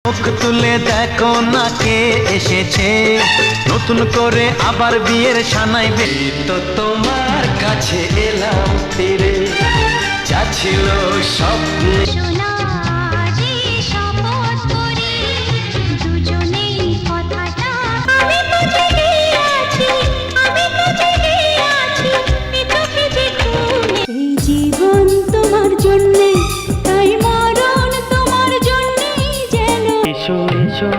মুখ তুলে দেখো না কে এসেছে, নতুন করে আবার বিয়ের সানাইবে। তো তোমার কাছে এলাম ফিরে, যা ছিল স্বপ্নে। জীবন তোমার জন্যে, তাই মরণ তোমার জন্যে যেন। এসো এসো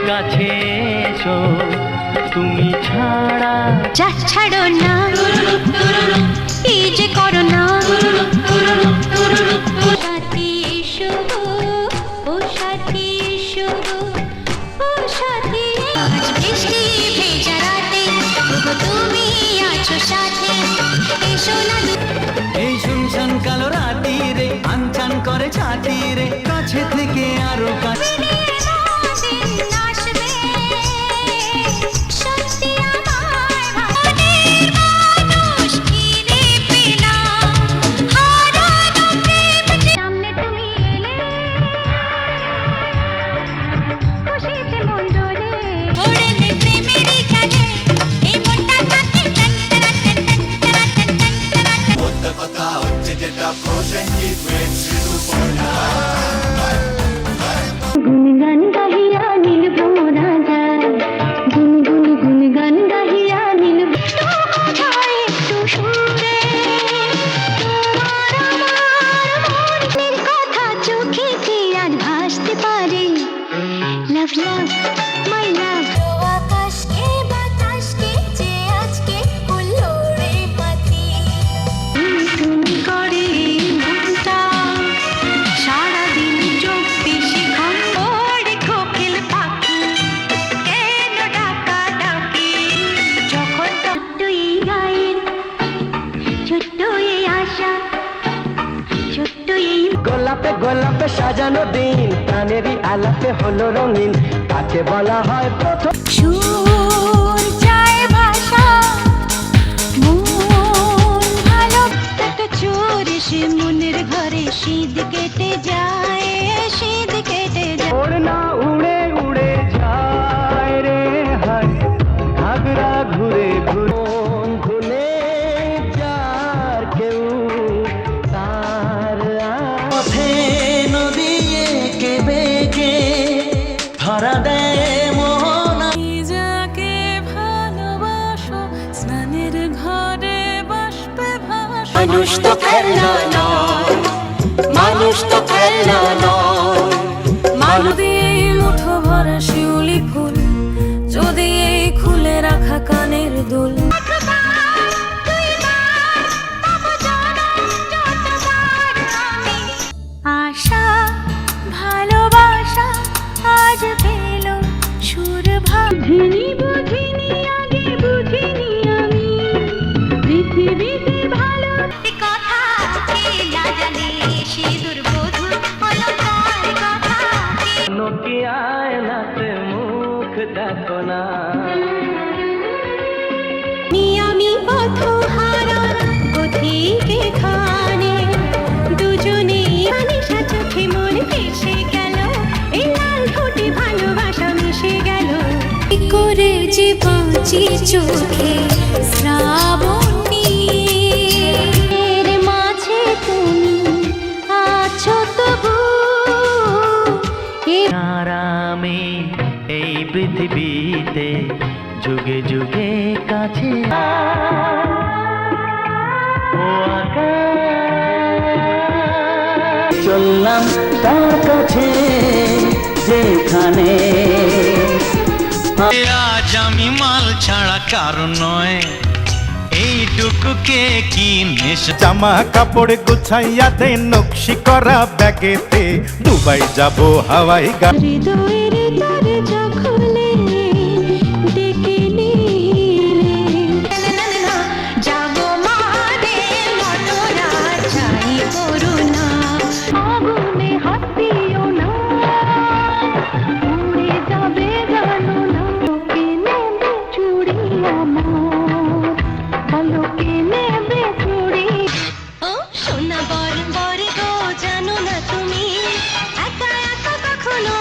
কাছে এসো, তুমি ছাড়া যা ছাড়ো না, এই যে করো না। সাথী এসো গো, ও সাথী এসো গো, ও সাথী। আজ বৃষ্টি ভেজা রাতে তুমি আছো সাথে, এসো না। এই শুনশান কালো রাতি রে, আনচান করে ছাতি রে, কাছে থেকে আরো কাছে। গুনগান গাহিয়া নীলবো রাজা, গুনগুন গুনগান গাহিয়া নীলবো। কোথায় একটু সুরে তোমার আমার মনের কথা চোখে কি আর ভাসতে পারে। লাভ লাভ মাই লাভ। আকাশকে বাতাসকে যে আজকে হলো রে পাতি, তুমি করে মনটা সারাদিন চোখ বেশি ঘন। ওরে কোকিল পাখি কেন ডাকা ডাকি, যখন ছোট্ট এই গায়ের ছোট্ট এই আশা, ছোট্ট এই গোলাপে গোলাপে সাজানো দিন, প্রাণেরই আলাপে হলো রঙিন, তাকে বলা হয় প্রথম। সুর চায় ভাষা, মন ভালো একটা চোর সে মনের ঘরে শীত কেটে যায়, শীত কেটে যায়। ওড়না উড়ে উড়ে যায় রে হায়, ঘাগরা ঘুরে ঘুরে মন ভুলে যার কেউ তার পথে নদী এঁকে বেঁকে ধরা দেয় মোহন। যাকে ভালোবাসো স্নানের ঘরে বাষ্পে ভাসো। মানুষ তো খেলনা নয়, মানুষ তো খেলনা নয়। যদি এই মুঠো ভরা শিউলি ফুল, যদি এই খুলে রাখা কানের দুল। আশা ভালোবাসা আজ পেল সুর ভাবিনি, বুঝিনি আগে বুঝিনি আমি পৃথিবীতে ভালো কথা কে না জানে, সে দুর্বোধ হলো তার কথা। নোকিয়ায় নাতে মুখ দেখো না, আমি পথ হারা পথিক এখানে, দুজনে আনিশা চোখে মন ভেসে গেল, এই লাল ঠোঁটে ভালোবাসা মিশে গেল। কি করে যে বাঁচি চোখে শ্রাবণী, এর মাঝে তুমি আছো তবু। আরামে এই পৃথিবীতে যুগে যুগে কাছে ও আকাশ। চললাম তার কাছে যেখানে, আজ আমি মাল ছাড়া কারণ নয়, এইটুকুকে কি নেশা। জামা কাপড় গুছাইয়া দে নকশি করা ব্যাগেতে, দুবাই যাব হাওয়াই গা। হৃদয়ের দরজা খুলে ডেকে নিলে, জাগো মারে মনোরা চাই করুণা। আগুনে হাত দিও না, উড়ে যাবে জানো না। লোকে নেবে চুড়ি আমার, লোকে নেবে চুড়ি। ও সোনা বর বর গো, জানো না তুমি একা একা কখনো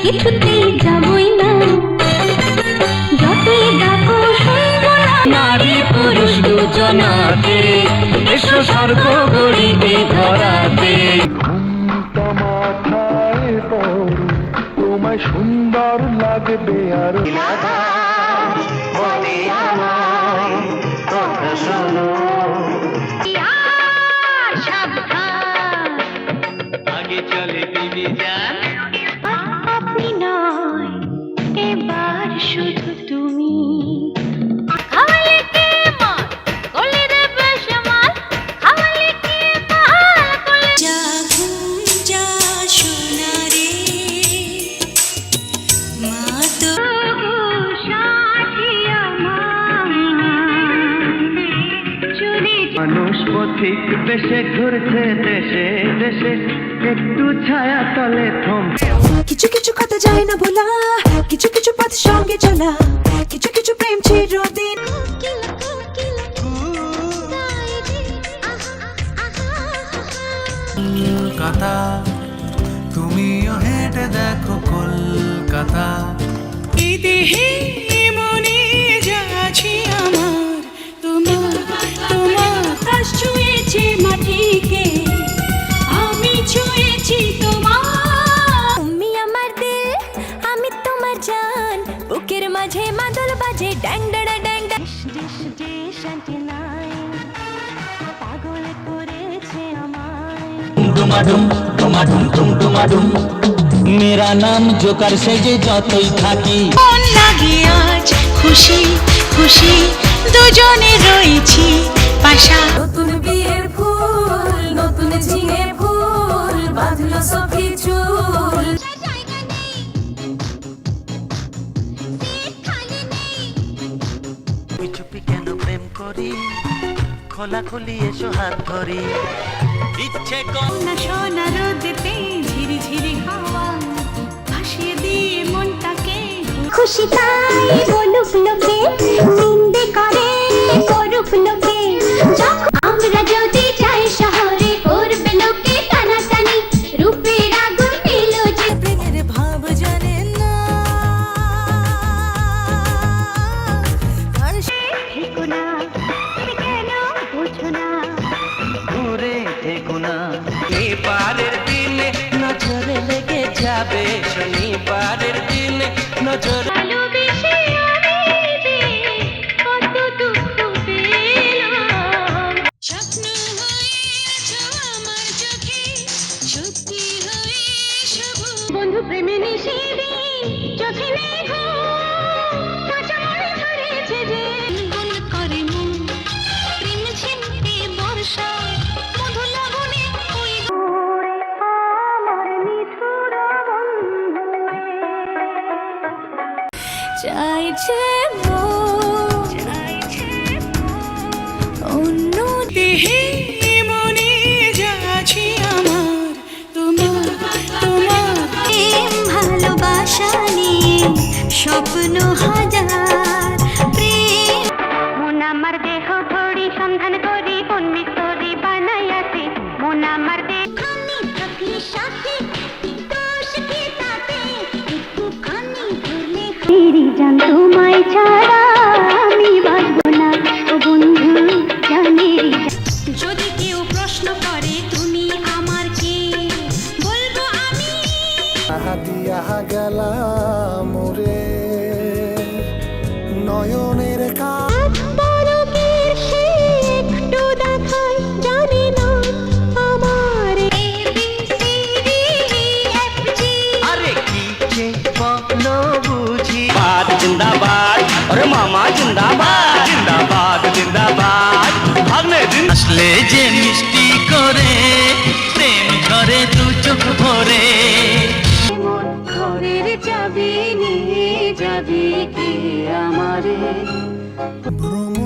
কিছুতেই যাবই না, যতই ডাকো শুনবো না। নারী পুরুষ দুজনাতে এসো স্বর্গ গড়িতে ধরাতে। তোমায় সুন্দর লাগবে আর সাবধান, আগে চলে বিবি জান। আপনি নয় এবার শুধু তুমি। খাওয়ালে কে মাল করলে রে বেশমাল, খাওয়ালে কে মাল করলে। যা ঘুম যা সোনা রে মা তো সাথী আমার চুরি। মানুষ পথিক বেশে ঘুরছে দেশে দেশে, একটু ছায়া তলে থম। কিছু কিছু কথা যায় না বলা, কিছু কিছু পথ সঙ্গে চলা, কিছু কিছু প্রেম চিরদিন। কলকাতা তুমিও হেঁটে দেখো কলকাতা। এই দেহে মনে যাচ্ছি আমার, তোমার তোমার কাশ ছুঁয়েছে মাটিকে, আমি ছুঁয়েছি তোমার। তুমি আমার দিল, আমি তোমার জান, বুকের মাঝে মাদল বাজে ড্যাং ড্যাং ড্যাং ড্যাং। পাগল করেছে আমায়। ডুমাডুম ডুমাডুম ডুম ডুমাডুম, মেরা নাম জোকার সেজে যতই থাকি। মন লাগে আজ খুশি খুশি, দুজনে রয়েছি পাশা। নতুন বিয়ের ফুল, নতুন ঝিঙে ফুল, বাঁধলো সখী চুল। চুপি চুপি কেন প্রেম করি, খোলা খুলি এসো হাত ধরি। ইচ্ছে কম না সোনা রোদেতে ঝিরি ঝিরি হাওয়া ভাসিয়ে দিয়ে মনটাকে। খুশি তাই বলুক লোকে, নিন্দে করে করুক লোকে। যখন আমরা যদি যাই শহরে, করবে লোকে টানাটানি, রূপের আগুন পেলো যে। প্রেমের ভাব জানে না থেকো না, কেন বোঝো না। দূরে থেকো না। শনিবারের দিনে নজরে লেগে যাবে, শনিবারের দিনে নজরে। ভালোবেসে আমি যে কত দুঃখ পেলাম। স্বপ্ন হয়েছো আমার চোখে, সত্যি হয়েছো বন্ধু। প্রেমে নিষেদিন চোখে মেঘ, কাঁচা মনে ধরেছে যে। গুন করে মন প্রেম ছিনতে বর্ষা, মধু লাবণে ওই আমার নিঠুর বন্ধু চাইছে অন্য দেহে মনে যাচ্ছি আমার, তোমার তোমার। প্রেম ভালোবাসা নিয়ে স্বপ্ন হাজার। প্রেম মন আমার দেহ ধরি সন্ধান করি, কোন মিস্তরি বানাই আছে মন আমার দেহ। খানি থাকলে সাথে দোষ কি তাতে, একটুখানি ধরলে ফিরি জান। তোমায় ছাড়া আমি বাঁচব না ও বন্ধু জানেরি। যদি কেউ প্রশ্ন করে তুমি আমার কে, বলবো আমি। দিয়া গেলাম রে নয়নের কাজ। পরকের সে একটু দেখায়, জানি না আমার ABCDEFG। আরে কি যে বলো বুঝি। বাদ জিন্দাবাদ, ওরে মামা জিন্দাবাদ। জিন্দাবাদ জিন্দাবাদ। ভাগ্নে দিন আসলে যে মিষ্টি করে, প্রেম করে দু চোখ ভরে। ঘরের চাবি নিয়ে যাবি কি আমারে। ভ্রমণ